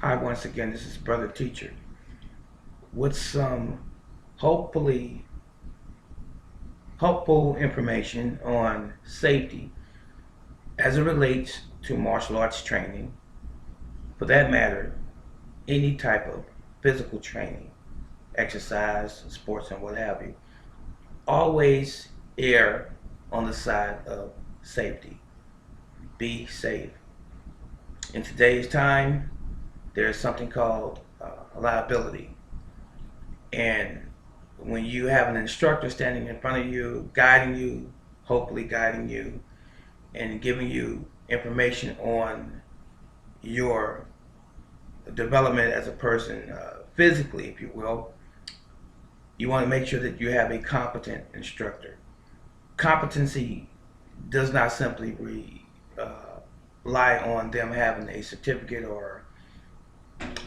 Hi, once again, this is Brother Teacher with some hopefully helpful information on safety as it relates to martial arts training. For that matter, any type of physical training, exercise, sports, and what have you. Always err on the side of safety. Be safe. In today's time, there's something called liability. And when you have an instructor standing in front of you, guiding you, hopefully guiding you, and giving you information on your development as a person, physically, if you will, you want to make sure that you have a competent instructor. Competency does not simply rely on them having a certificate or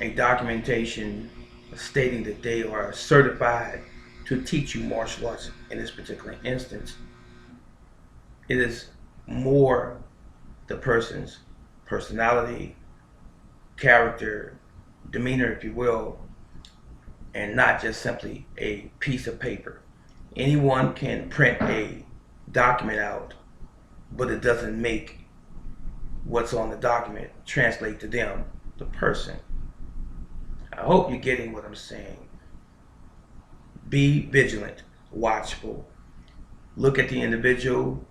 a documentation stating that they are certified to teach you martial arts in this particular instance. It is more the person's personality, character, demeanor, if you will, and not just simply a piece of paper. Anyone can print a document out, but it doesn't make what's on the document translate to them, the person. I hope you're getting what I'm saying. Be vigilant, watchful. Look at the individual,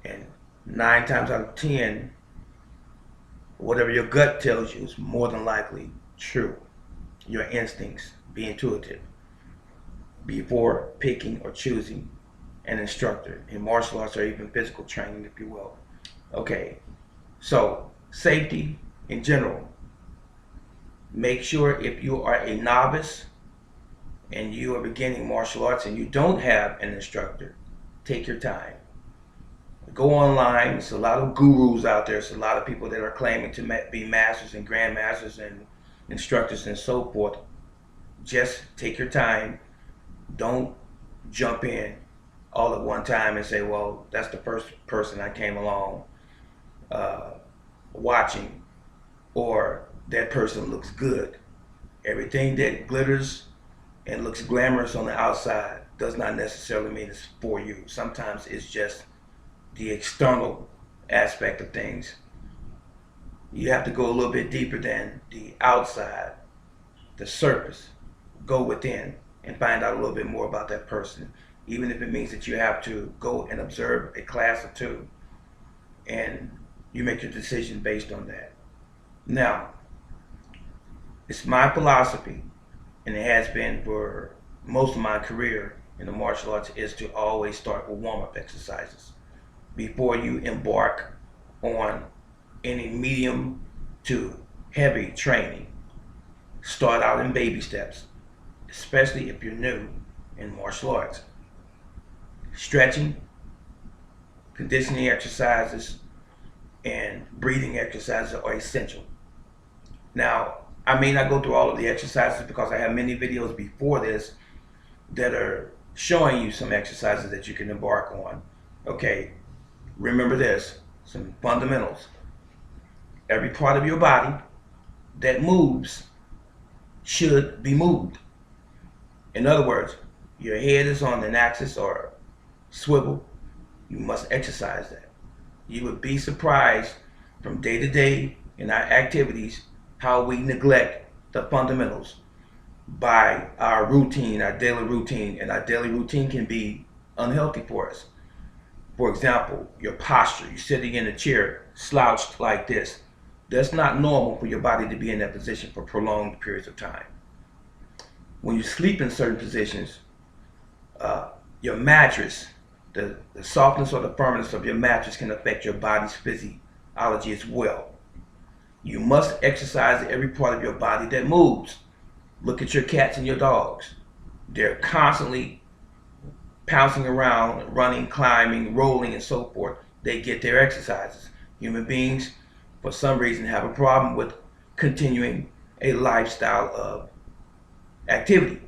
and 9 times out of 10, whatever your gut tells you is more than likely true. Your instincts, be intuitive before picking or choosing an instructor in martial arts or even physical training, if you will. Okay, so safety in general. Make sure if you are a novice and you are beginning martial arts and you don't have an instructor, take your time. Go online. There's a lot of gurus out there. There's a lot of people that are claiming to be masters and grandmasters and instructors and so forth. Just take your time. Don't jump in all at one time and say, well, that's the first person I came along watching, or that person looks good. Everything that glitters and looks glamorous on the outside does not necessarily mean it's for you. Sometimes it's just the external aspect of things. You have to go a little bit deeper than the outside, the surface. Go within and find out a little bit more about that person, even if it means that you have to go and observe a class or two, and you make your decision based on that. Now, it's my philosophy, and it has been for most of my career in the martial arts, is to always start with warm-up exercises before you embark on any medium to heavy training. Start out in baby steps, especially if you're new in martial arts. Stretching, conditioning exercises, and breathing exercises are essential. Now, I may not go through all of the exercises because I have many videos before this that are showing you some exercises that you can embark on. Okay, remember this, some fundamentals. Every part of your body that moves should be moved. In other words, your head is on an axis or swivel, you must exercise that. You would be surprised from day to day in our activities how we neglect the fundamentals by our routine, our daily routine, and our daily routine can be unhealthy for us. For example, your posture, you're sitting in a chair slouched like this. That's not normal for your body to be in that position for prolonged periods of time. When you sleep in certain positions, your mattress, the softness or the firmness of your mattress can affect your body's physiology as well. You must exercise every part of your body that moves. Look at your cats and your dogs. They're constantly pouncing around, running, climbing, rolling, and so forth. They get their exercises. Human beings, for some reason, have a problem with continuing a lifestyle of activity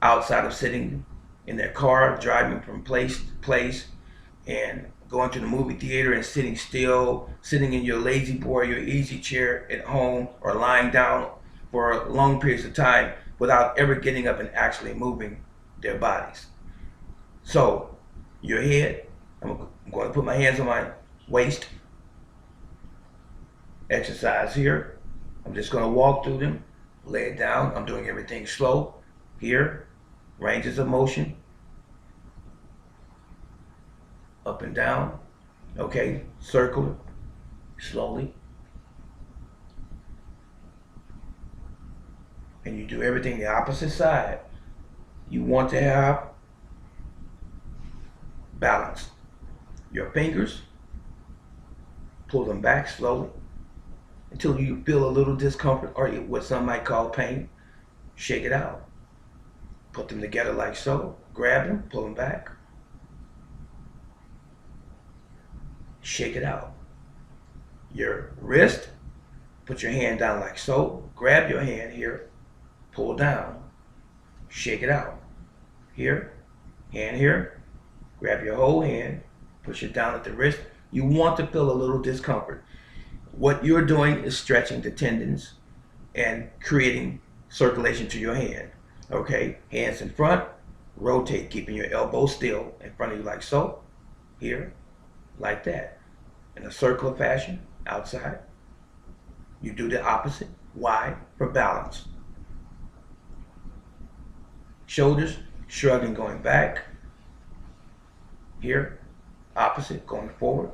outside of sitting in their car, driving from place to place, and going to the movie theater and sitting still, sitting in your lazy boy, your easy chair at home, or lying down for long periods of time without ever getting up and actually moving their bodies. So, your head, I'm going to put my hands on my waist, exercise here. I'm just going to walk through them, lay it down. I'm doing everything slow. Here, ranges of motion, up and down. Okay, circular, slowly. And you do everything the opposite side. You want to have balance. Your fingers, pull them back slowly until you feel a little discomfort or what some might call pain. Shake it out. Put them together like so. Grab them, pull them back. Shake it out. Your wrist, put your hand down like so. Grab your hand here, pull down. Shake it out. Here, hand here. Grab your whole hand, push it down at the wrist. You want to feel a little discomfort. What you're doing is stretching the tendons and creating circulation to your hand. Okay, hands in front, rotate, keeping your elbow still in front of you like so. Here, like that. In a circular fashion, outside. You do the opposite. Why? For balance. Shoulders, shrugging, going back. Here, opposite, going forward.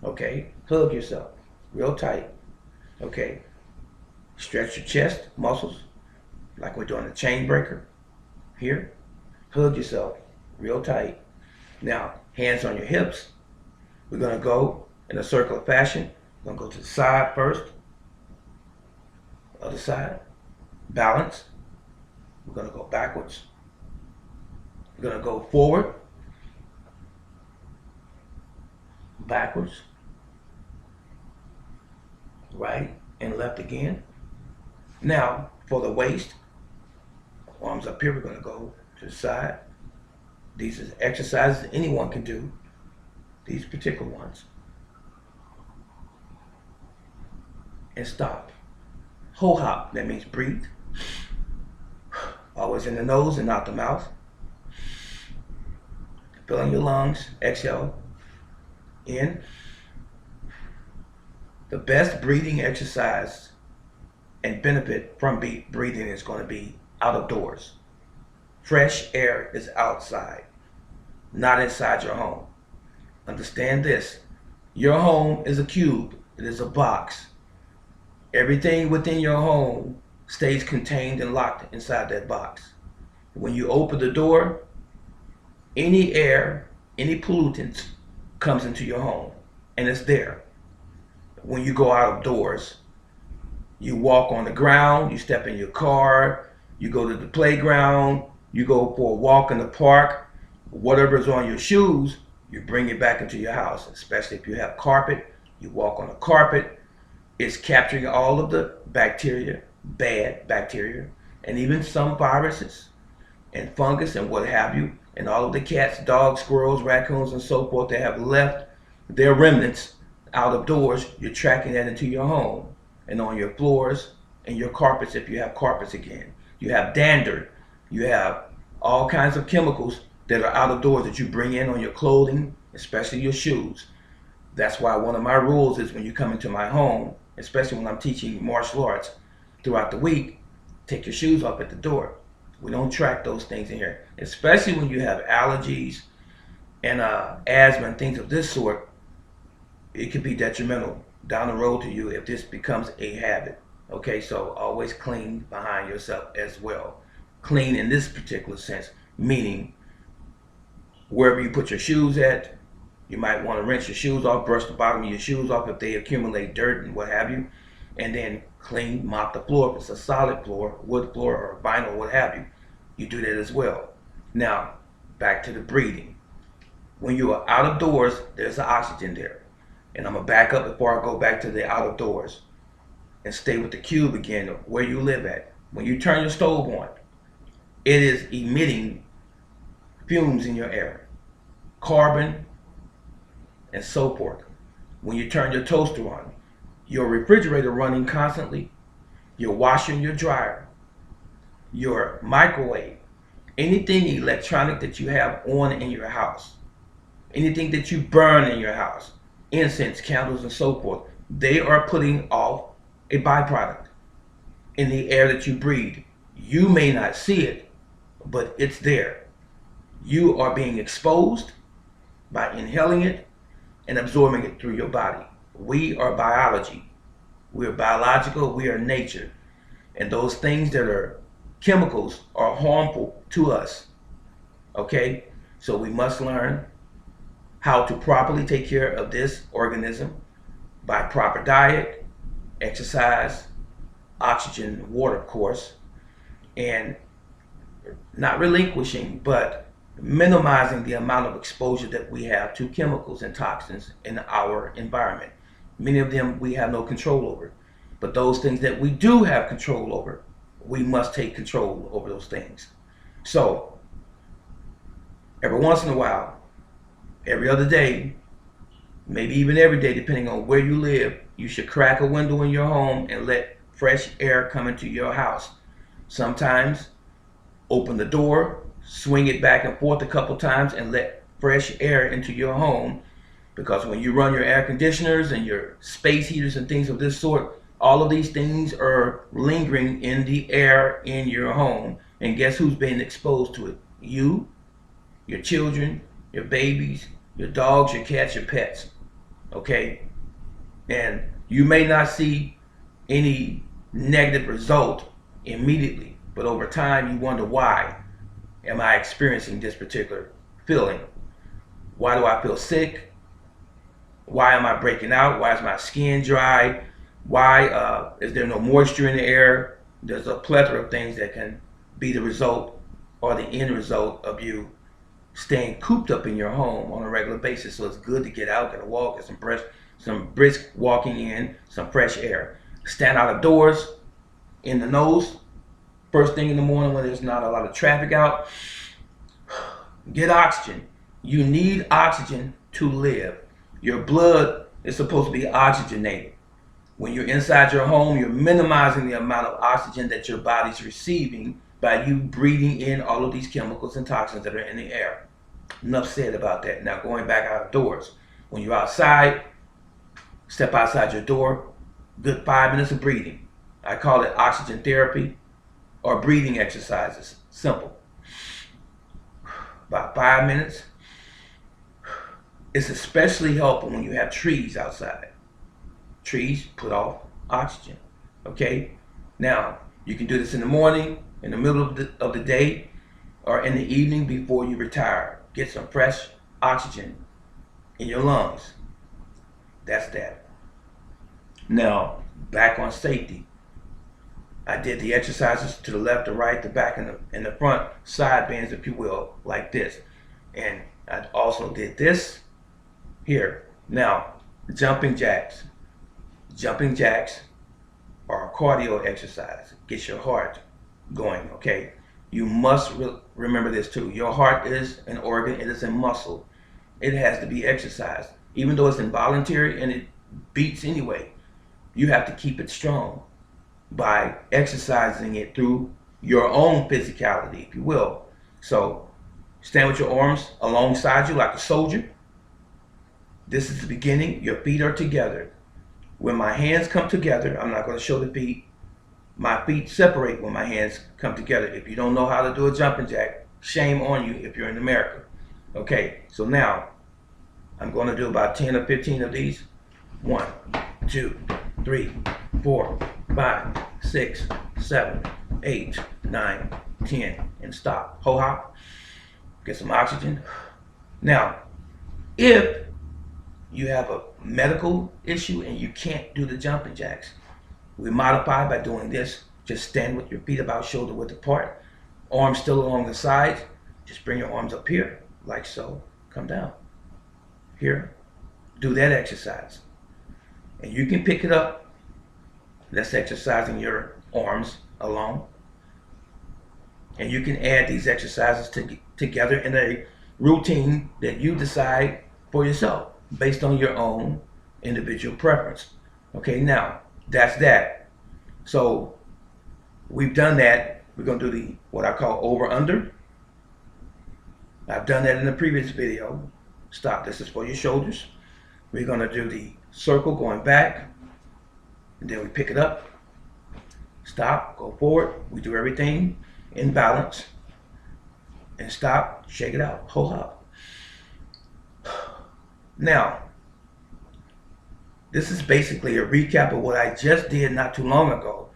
Okay, hug yourself real tight. Okay, stretch your chest muscles like we're doing a chain breaker. Here, hug yourself real tight. Now, hands on your hips. We're going to go in a circular fashion. We're going to go to the side first. Other side. Balance. We're going to go backwards. We're going to go forward. Backwards. Right and left again. Now, for the waist, arms up here, we're going to go to the side. These are exercises anyone can do. These particular ones. And stop. Whole hop, that means breathe. Always in the nose and out the mouth. Fill in your lungs, exhale. In. The best breathing exercise and benefit from breathing is going to be out of doors. Fresh air is outside, not inside your home. Understand this. Your home is a cube. It is a box. Everything within your home stays contained and locked inside that box. When you open the door, any air, any pollutants comes into your home, and it's there. When you go out of doors, you walk on the ground, you step in your car, you go to the playground, you go for a walk in the park, whatever's on your shoes, you bring it back into your house, especially if you have carpet. You walk on the carpet, it's capturing all of the bacteria, bad bacteria, and even some viruses and fungus and what have you, and all of the cats, dogs, squirrels, raccoons, and so forth that have left their remnants out of doors. You're tracking that into your home and on your floors and your carpets if you have carpets again. You have dander. You have all kinds of chemicals that are out of doors that you bring in on your clothing, especially your shoes. That's why one of my rules is when you come into my home, especially when I'm teaching martial arts throughout the week, take your shoes off at the door. We don't track those things in here, especially when you have allergies and asthma and things of this sort. It could be detrimental down the road to you if this becomes a habit. Okay, so always clean behind yourself as well. Clean in this particular sense, meaning wherever you put your shoes at, you might want to rinse your shoes off, brush the bottom of your shoes off if they accumulate dirt and what have you, and then clean, mop the floor. If it's a solid floor, wood floor, or vinyl, what have you, you do that as well. Now, back to the breathing. When you are out of doors, there's the oxygen there. And I'm going to back up before I go back to the out of doors and stay with the cube again, where you live at. When you turn your stove on, it is emitting fumes in your air. Carbon, and so forth. When you turn your toaster on, your refrigerator running constantly, your washer and your dryer, your microwave, anything electronic that you have on in your house, anything that you burn in your house, incense, candles, and so forth, they are putting off a byproduct in the air that you breathe. You may not see it, but it's there. You are being exposed by inhaling it and absorbing it through your body. We are biology. We are biological. We are nature. And those things that are chemicals are harmful to us. Okay? So we must learn how to properly take care of this organism by proper diet, exercise, oxygen, water, of course, and not relinquishing, but minimizing the amount of exposure that we have to chemicals and toxins in our environment. Many of them we have no control over, but those things that we do have control over, we must take control over those things. So every once in a while, every other day, maybe even every day, depending on where you live, you should crack a window in your home and let fresh air come into your house. Sometimes open the door, swing it back and forth a couple times, and let fresh air into your home. Because when you run your air conditioners and your space heaters and things of this sort, all of these things are lingering in the air in your home. And guess who's being exposed to it? You, your children, your babies, your dogs, your cats, your pets. Okay? And you may not see any negative result immediately, but over time you wonder, why am I experiencing this particular feeling? Why do I feel sick? Why am I breaking out? Why is my skin dry? Why is there no moisture in the air? There's a plethora of things that can be the result or the end result of you staying cooped up in your home on a regular basis. So it's good to get out, get a walk, get some brisk walking in, some fresh air. Stand out of doors in the nose first thing in the morning when there's not a lot of traffic out. Get oxygen. You need oxygen to live. Your blood is supposed to be oxygenated. When you're inside your home, you're minimizing the amount of oxygen that your body's receiving by you breathing in all of these chemicals and toxins that are in the air. Enough said about that. Now going back outdoors. When you're outside, step outside your door, good 5 minutes of breathing. I call it oxygen therapy or breathing exercises. Simple. About 5 minutes. It's especially helpful when you have trees outside. Trees put off oxygen. Okay? Now, you can do this in the morning, in the middle of the day, or in the evening before you retire. Get some fresh oxygen in your lungs. That's that. Now, back on safety. I did the exercises to the left, the right, the back, and the front, side bends, if you will, like this. And I also did this here. Now, jumping jacks. Jumping jacks are a cardio exercise. Gets your heart going, okay? You must remember this too. Your heart is an organ, it is a muscle. It has to be exercised. Even though it's involuntary and it beats anyway, you have to keep it strong by exercising it through your own physicality, if you will. So stand with your arms alongside you like a soldier. This is the beginning. Your feet are together. When my hands come together, I'm not going to show the feet. My feet separate when my hands come together. If you don't know how to do a jumping jack, shame on you if you're in America. Okay, so now I'm going to do about 10 or 15 of these. 1, 2, 3, 4, 5, 6, 7, 8, 9, 10, and stop. Ho hop. Get some oxygen. Now, if you have a medical issue and you can't do the jumping jacks, we modify by doing this. Just stand with your feet about shoulder width apart, arms still along the sides. Just bring your arms up here, like so. Come down. Here. Do that exercise. And you can pick it up. That's exercising your arms along. And you can add these exercises together in a routine that you decide for yourself. based on your own individual preference. Okay, now that's that. So we've done that. We're going to do the what I call over under. I've done that in the previous video. Stop. This is for your shoulders. We're going to do the circle going back, and then we pick it up. Stop, go forward. We do everything in balance, and stop, shake it out, hold up. Now, this is basically a recap of what I just did not too long ago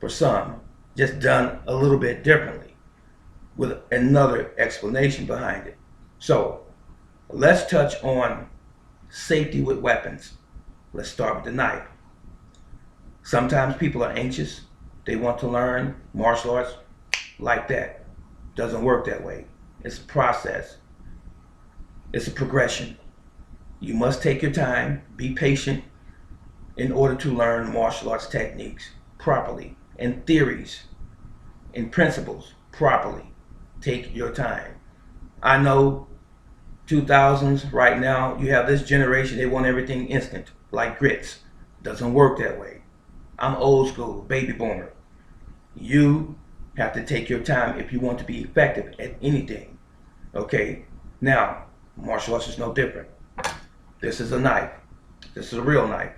for some, just done a little bit differently with another explanation behind it. So let's touch on safety with weapons. Let's start with the knife. Sometimes people are anxious. They want to learn martial arts like that. Doesn't work that way. It's a process. It's a progression. You must take your time, be patient in order to learn martial arts techniques properly, and theories and principles properly. Take your time. I know 2000s right now, you have this generation, they want everything instant, like grits. Doesn't work that way. I'm old school, baby boomer. You have to take your time if you want to be effective at anything. Okay? Now, martial arts is no different. This is a knife. This is a real knife.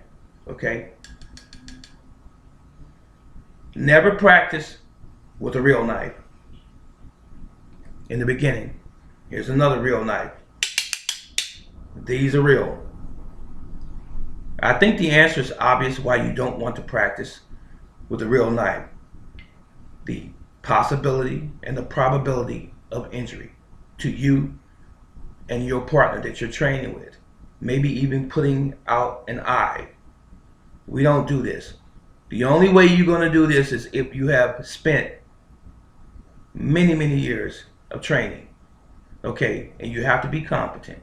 Okay? Never practice with a real knife. In the beginning, here's another real knife. These are real. I think the answer is obvious why you don't want to practice with a real knife. The possibility and the probability of injury to you and your partner that you're training with. Maybe even putting out an eye. We don't do this. The only way you're going to do this is if you have spent many, many years of training. Okay? And you have to be competent.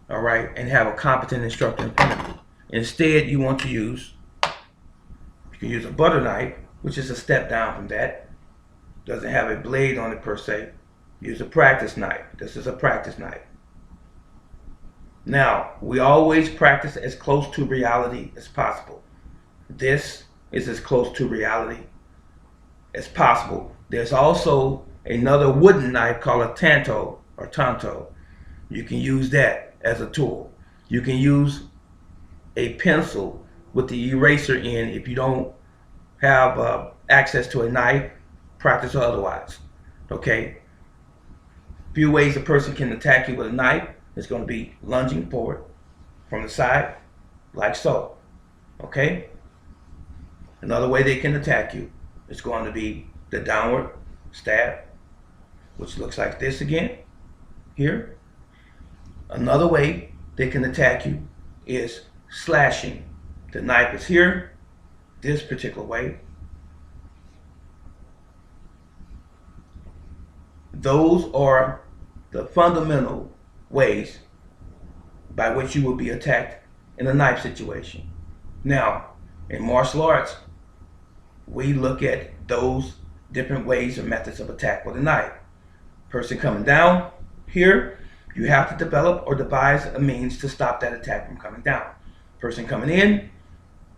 All right? And have a competent instructor in front of you. Instead, you want to use, you can use a butter knife, which is a step down from that. Doesn't have a blade on it per se. Use a practice knife. This is a practice knife. Now, we always practice as close to reality as possible. This is as close to reality as possible. There's also another wooden knife called a tanto or tanto. You can use that as a tool. You can use a pencil with the eraser in if you don't have access to a knife, practice or otherwise. Okay? Few ways a person can attack you with a knife. It's going to be lunging forward from the side, like so. Okay? Another way they can attack you is going to be the downward stab, which looks like this again, here. Another way they can attack you is slashing. The knife is here, this particular way. Those are the fundamental ways by which you will be attacked in a knife situation. Now, in martial arts, we look at those different ways or methods of attack with a knife. Person coming down here, you have to develop or devise a means to stop that attack from coming down. Person coming in,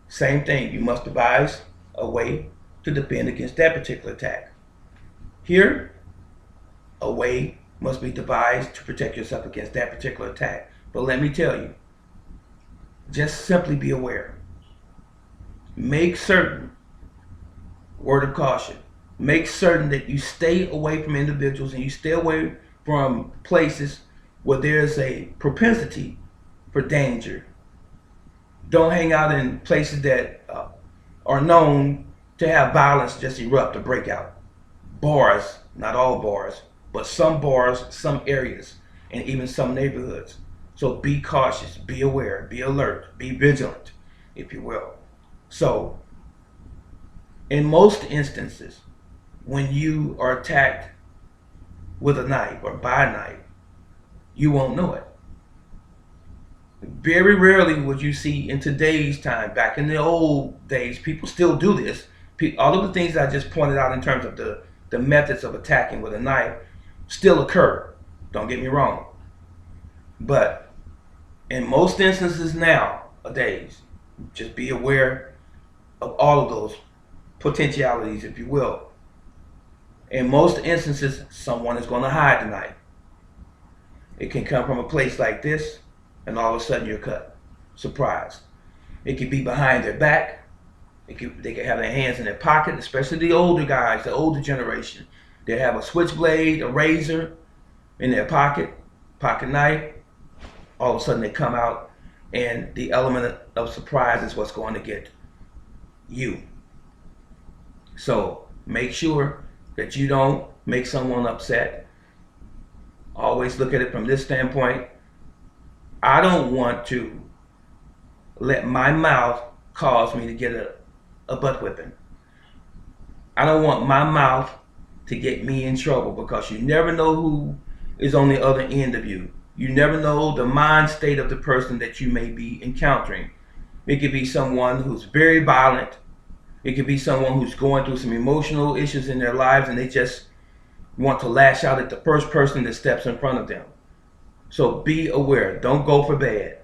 same thing. You must devise a way to defend against that particular attack. Here, a way must be devised to protect yourself against that particular attack. But let me tell you, just simply be aware. Make certain, word of caution, make certain that you stay away from individuals and you stay away from places where there's a propensity for danger. Don't hang out in places that are known to have violence just erupt or break out. Bars, not all bars, but some bars, some areas, and even some neighborhoods. So be cautious, be aware, be alert, be vigilant, if you will. So, in most instances, when you are attacked with a knife or by a knife, you won't know it. Very rarely would you see in today's time, back in the old days, people still do this. All of the things I just pointed out in terms of the methods of attacking with a knife still occur. Don't get me wrong. But In most instances nowadays, just be aware of all of those potentialities, if you will. In most instances, someone is going to hide the knife. It can come from a place like this, and all of a sudden you're cut. Surprise. It could be behind their back. They can have their hands in their pocket, especially the older guys, the older generation. They have a switchblade, a razor in their pocket knife. All of a sudden they come out, and the element of surprise is what's going to get you. So make sure that you don't make someone upset. Always look at it from this standpoint. I don't want to let my mouth cause me to get a butt whipping. I don't want my mouth to get me in trouble, because you never know who is on the other end of you. You never know the mind state of the person that you may be encountering. It could be someone who's very violent. It could be someone who's going through some emotional issues in their lives, and they just want to lash out at the first person that steps in front of them. So be aware. Don't go for bad,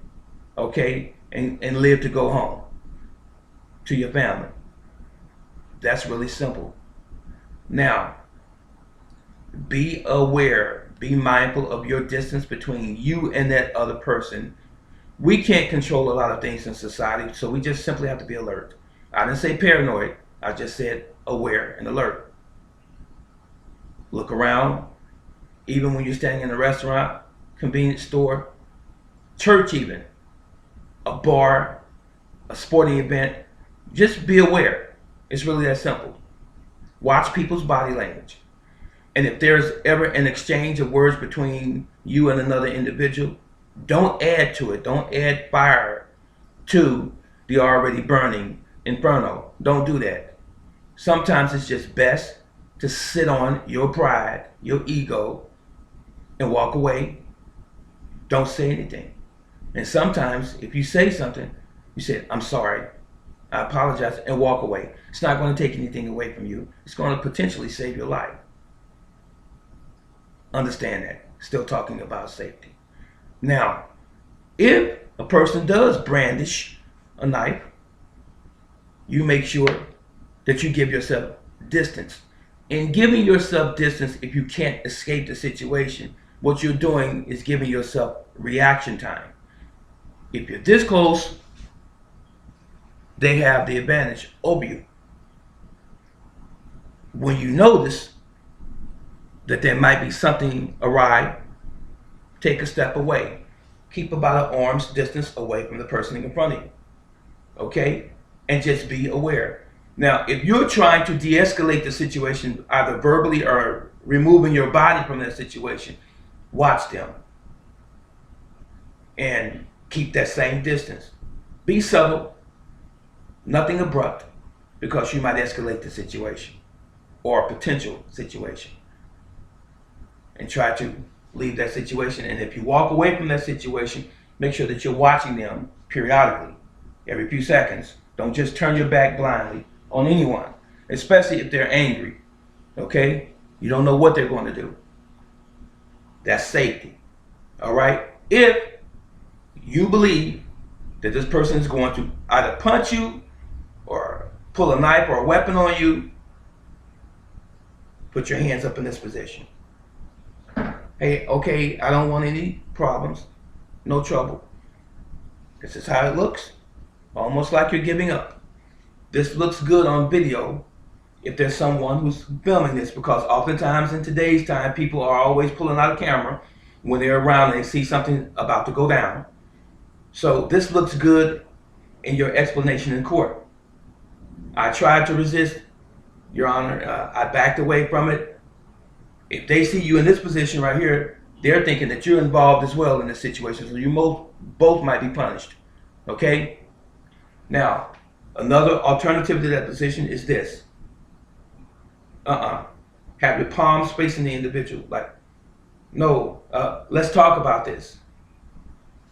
okay? And live to go home to your family. That's really simple. Now, be aware. Be mindful of your distance between you and that other person. We can't control a lot of things in society, so we just simply have to be alert. I didn't say paranoid. I just said aware and alert. Look around. Even when you're standing in a restaurant, convenience store, church even, a bar, a sporting event, just be aware. It's really that simple. Watch people's body language. And if there's ever an exchange of words between you and another individual, don't add to it. Don't add fire to the already burning inferno. Don't do that. Sometimes it's just best to sit on your pride, your ego, and walk away. Don't say anything. And sometimes if you say something, you say, I'm sorry, I apologize, and walk away. It's not going to take anything away from you. It's going to potentially save your life. Understand that. Still talking about safety. Now, if a person does brandish a knife, you make sure that you give yourself distance. In giving yourself distance, if you can't escape the situation, what you're doing is giving yourself reaction time. If you're this close, they have the advantage over you. When you notice that there might be something awry, take a step away. Keep about an arm's distance away from the person in front of you. Okay? And just be aware. Now, if you're trying to de-escalate the situation, either verbally or removing your body from that situation, watch them. And keep that same distance. Be subtle, nothing abrupt, because you might escalate the situation or a potential situation. And try to leave that situation. And if you walk away from that situation, make sure that you're watching them periodically, every few seconds. Don't just turn your back blindly on anyone, especially if they're angry. Okay? You don't know what they're going to do. That's safety. All right? If you believe that this person is going to either punch you or pull a knife or a weapon on you, put your hands up in this position. Hey, okay, I don't want any problems, no trouble. This is how it looks, almost like you're giving up. This looks good on video if there's someone who's filming this, because oftentimes in today's time, people are always pulling out a camera when they're around and they see something about to go down. So this looks good in your explanation in court. I tried to resist, Your Honor. I backed away from it. If they see you in this position right here, they're thinking that you're involved as well in this situation. So you both might be punished. Okay? Now, another alternative to that position is this. Have your palms facing the individual. Like, no, let's talk about this.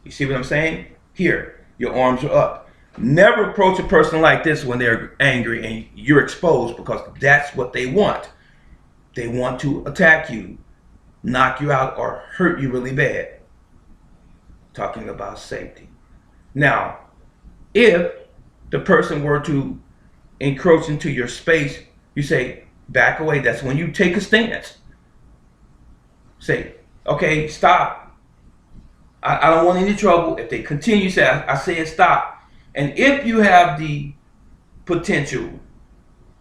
You see what I'm saying? Here, your arms are up. Never approach a person like this when they're angry and you're exposed, because that's what they want. They want to attack you, knock you out, or hurt you really bad. talking about safety. Now, if the person were to encroach into your space, you say, back away. That's when you take a stance. Say, okay, stop. I don't want any trouble. If they continue, say, I said stop. And if you have the potential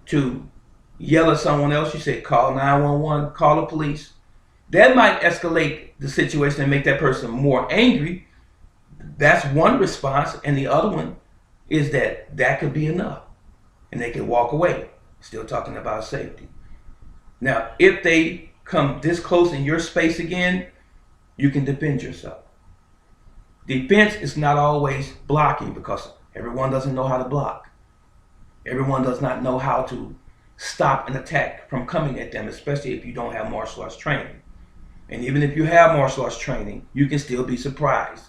to yell at someone else, you say, call 911, call the police. That might escalate the situation and make that person more angry. That's one response. And the other one is that could be enough. And they can walk away. Still talking about safety. Now, if they come this close in your space again, you can defend yourself. Defense is not always blocking, because everyone doesn't know how to block. Everyone does not know how to stop an attack from coming at them, especially if you don't have martial arts training. And even if you have martial arts training, you can still be surprised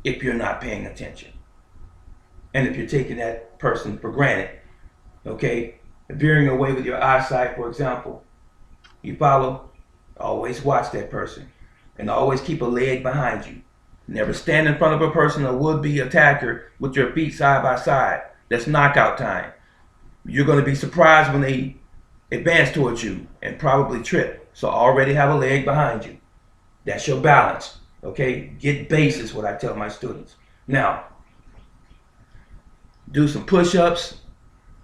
if you're not paying attention. And if you're taking that person for granted, okay? Veering away with your eyesight, for example, you follow, always watch that person. And always keep a leg behind you. Never stand in front of a person, a would-be attacker, with your feet side by side. That's knockout time. You're going to be surprised when they advance towards you and probably trip. So already have a leg behind you. That's your balance. Okay? Get base is what I tell my students. Now, do some push-ups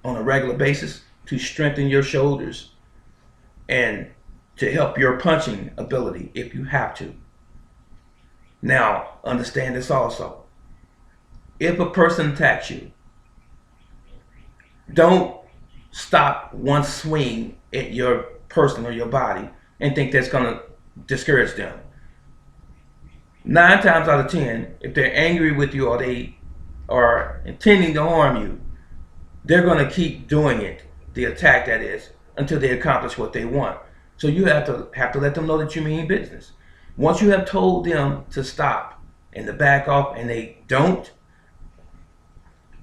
on a regular basis to strengthen your shoulders and to help your punching ability if you have to. Now, understand this also. If a person attacks you, don't stop one swing at your person or your body and think that's going to discourage them. 9 times out of 10, if they're angry with you or they are intending to harm you, they're going to keep doing it, the attack that is, until they accomplish what they want. So you have to let them know that you mean business. Once you have told them to stop and to back off and they don't,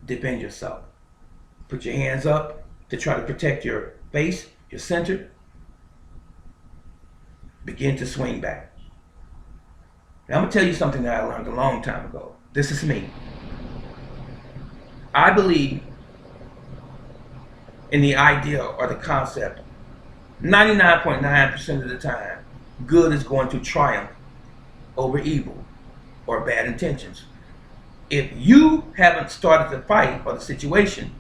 defend yourself. Put your hands up to try to protect your face, your center. Begin to swing back. Now I'm going to tell you something that I learned a long time ago. This is me. I believe in the idea or the concept 99.9% of the time, good is going to triumph over evil or bad intentions. If you haven't started the fight or the situation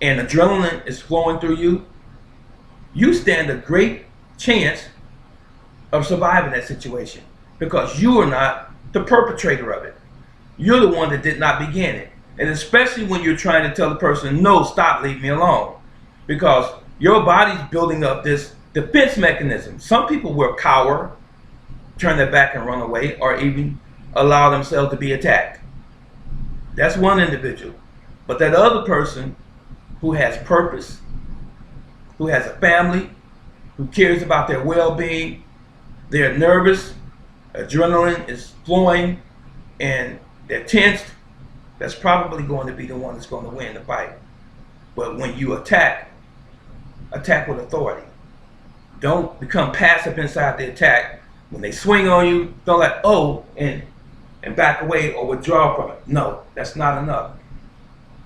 and adrenaline is flowing through you, you stand a great chance of surviving that situation, because you are not the perpetrator of it. You're the one that did not begin it. And especially when you're trying to tell the person, no, stop, leave me alone. Because your body's building up this defense mechanism. Some people will cower, turn their back and run away, or even allow themselves to be attacked. That's one individual. But that other person who has purpose, who has a family, who cares about their well-being, they're nervous, adrenaline is flowing, and they're tensed, that's probably going to be the one that's going to win the fight. But when you attack with authority. Don't become passive inside the attack. When they swing on you, don't like, oh, and back away or withdraw from it. No, that's not enough.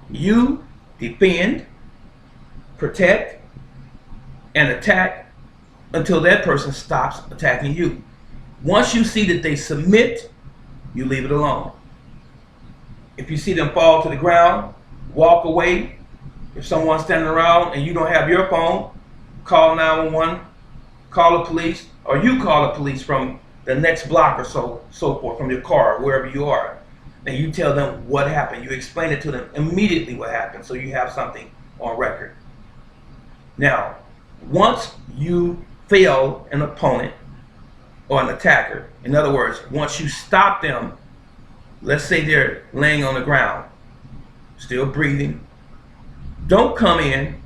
You defend, protect, and attack until that person stops attacking you. Once you see that they submit, you leave it alone. If you see them fall to the ground, walk away. If someone's standing around and you don't have your phone, call 911, call the police, or you call the police from the next block or so forth, from your car, wherever you are. And you tell them what happened. You explain it to them immediately what happened, so you have something on record. Now, once you fail an opponent or an attacker, in other words, once you stop them, let's say they're laying on the ground, still breathing, don't come in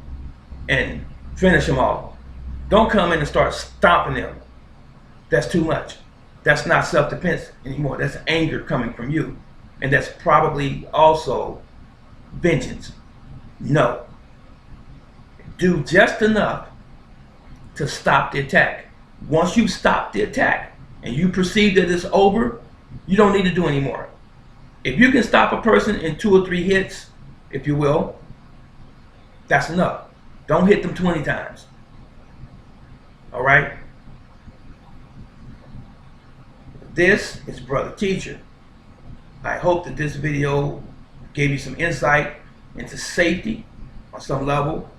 and finish them off. Don't come in and start stomping them. That's too much. That's not self-defense anymore. That's anger coming from you. And that's probably also vengeance. No. Do just enough to stop the attack. Once you stop the attack and you perceive that it's over, You don't need to do anymore. If you can stop a person in 2 or 3 hits, if you will, that's enough. Don't hit them 20 times. All right? This is Brother Teacher. I hope that this video gave you some insight into safety on some level,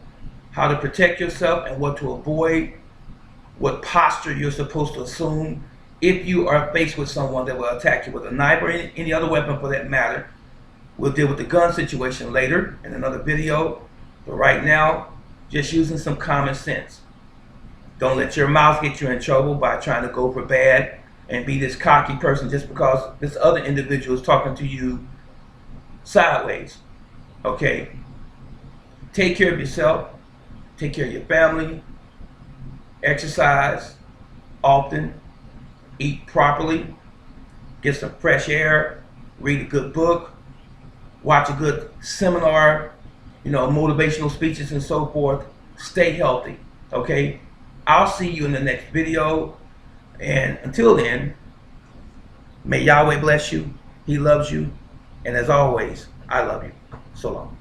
how to protect yourself and what to avoid, what posture you're supposed to assume if you are faced with someone that will attack you with a knife or any other weapon for that matter. We'll deal with the gun situation later in another video, but right now, just using some common sense. Don't let your mouth get you in trouble by trying to go for bad and be this cocky person just because this other individual is talking to you sideways. Okay? Take care of yourself, take care of your family, exercise often, eat properly, get some fresh air, read a good book, watch a good seminar, motivational speeches and so forth. Stay healthy, okay? I'll see you in the next video, and until then, may Yahweh bless you, He loves you, and as always, I love you. So long.